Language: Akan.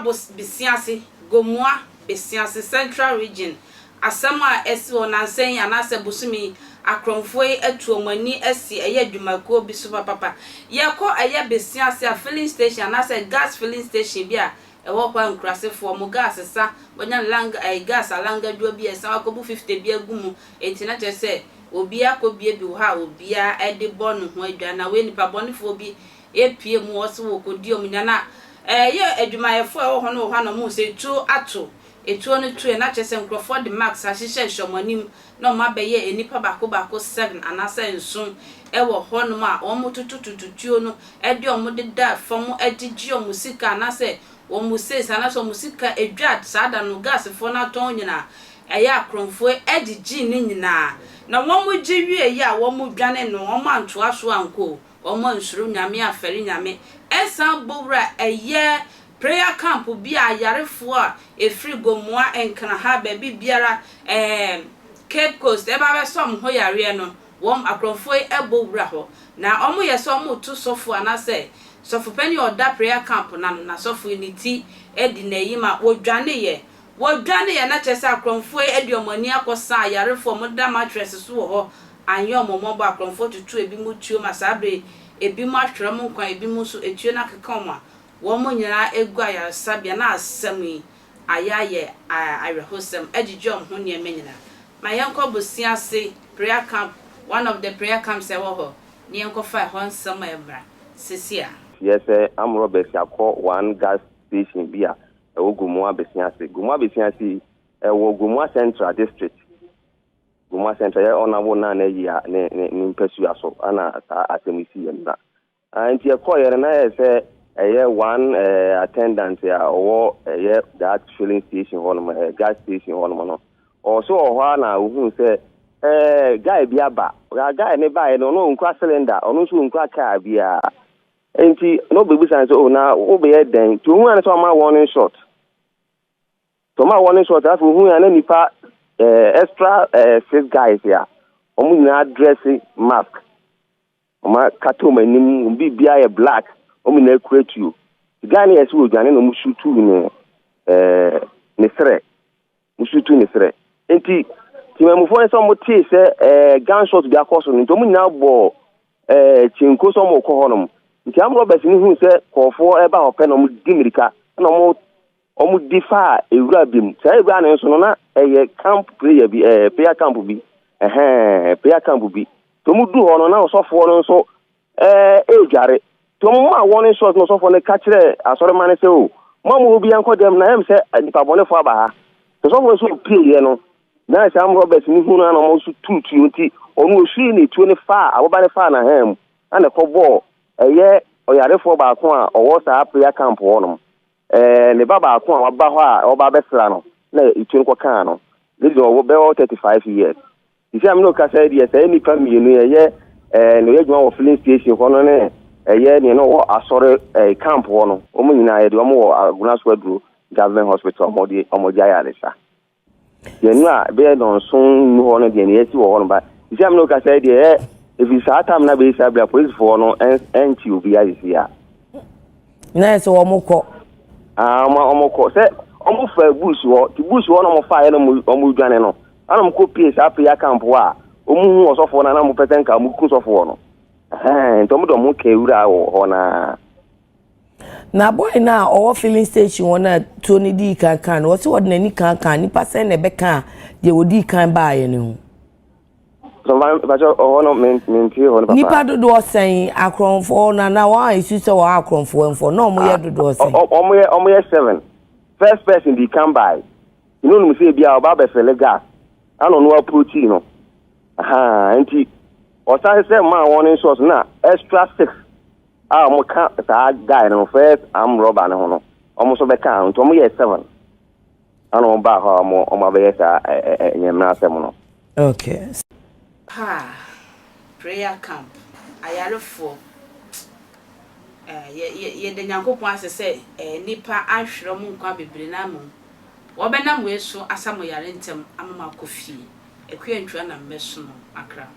Besease Gomoa Besease Central Region asama esi onansen anase busumi akronfoe atuomani esi eye dwumakuo bi so papa yeko eye Besease a filling station anase gas filling station bia ewo kwa nkrasefo mo gas sa bonya langa gas alanga dwo bi esa akobu 50 bi agumu enti na chese obi akobie bi ha obi a ede bonu ho adwa na we nipa bonifo bi epie mu wo se wo kodi omunya na ye adwumayefo ewo ho no ho na mu se tu ato etuo no tu na chese nkrofo de max ahihye hyomanim na ma beye enipa bako 7 anasa nsun ewo ho no ma omo tutututuo no ede omo de da fam edigi omo sika anase omo se anase omo sika edwa sada no gas fo na ton nyina eya akronfo edigi ni nyina na womo giwie ya womo dwane no omo antoa so anko omo nsuru nyame aferi nyame esan bowra eye prayer camp bi a yarefo a efri Gomoa enkana ha ba bi biara Cape Coast e ba be som ho yare no wom akronfo ebowura ho na omo yeso omo to sofo anase sofo pani oda prayer camp na sofo unity edi na yima wodwane ye na chese akronfo ediomani akosa yarefo mo da mattress so ho anyo momo ba akronfo tutu ebi mu tuo masabre ebi mu atwere mu kwan ebi mu so etuo na kekoma womo nyina egua ya sabia na asemi ayaye arehosem ejijom ho ne menyina ma yenko Besease prayer camp one of the prayer camps ewo ho ne yenko fa ho nsem ebra sesia yes R0bbers yakọ one gas station bia ewo Gomoa Besease ewo Gomoa Central District Gomoa Central ya onabo na yi ne mpesu aso ana asemisi yenda anti yakọ yere na ye one attendant or that filling station one gas station one no also ho na uhun say guy bi aba guy ne buy no nkwa cylinder onu so nkwa car bia enti no bebu san so na wo be den to hu an so ma warning shot afu hu an nipa extra 6 guys ya omu na dress mask oma kato manim bi bia ye black omu na create you gani esi odwane no mushutu ne sere mushutu ne sere enti timamufo en so mo tie se gunshot bi akoso nto mu nyina bo chinko so mo ko honom nti R0bbers ni hu se kofo eba hope no mu dimirika na omu difa ewura bim sai ewura ne so no na camp prayer bi prayer camp bi prayer camp bi to mu du hono na osofo no so ejare to ma warning shot no so for the catcher asore man say o ma mo bi anko dem na em say nipa bone fo aba ha to so for so pay no na say R0bbers ni hu na mo so tutu nti onu osui ni tu ni fa aboba ni fa na hem na ko ball oyare fo ba ko a owo sa prayer camp wonom ne baba ko a waba ho a oba besra no na itu nko kan no this go be 35 years isi am no ka say dey say ni pa mienu no ye jwa wo filling station ko no ne ne no asore camp wono omo nyina ye de omo wo Aguna Swadru government hospital omodi ayalesa ye nu a be don sun nu ho no de ne yesi wo no ba isi am no ka say dey if you start am na be say bia police for no enti obi ayisia na so omoko omoko say omo fa bush wo no mo fa ye no omo dwane no ana mo ko pie sa prayer camp wa omu hu osofo na mo peten ka mo ku sofo no ntomo do mo ka ewura wo na boy na owo filling station wona to ni di kan wo se wode nani kan ni pase na be kan de wodi kan ba ye ne hu so ba jo no menti ho no papa ni pa do osen akronfo na wa isu se wa akronfo enfo no mo ye do osen omo ye 7 first person di can buy you know me say bia oba be sele gas ano no approach no enti o say ma warning shots na extra 6 mo ka ta guy no first R0bbers no no omo so be kan to mo ye 7 ano ba ha mo be sa nyemna asem no okay prayer camp ayarefo ye de nyankopon asese nipa ahwere mu nkwa bebre na mu wo be na mu eso asamo yare ntem amama kofi ekwe ntwa na mmeso no akra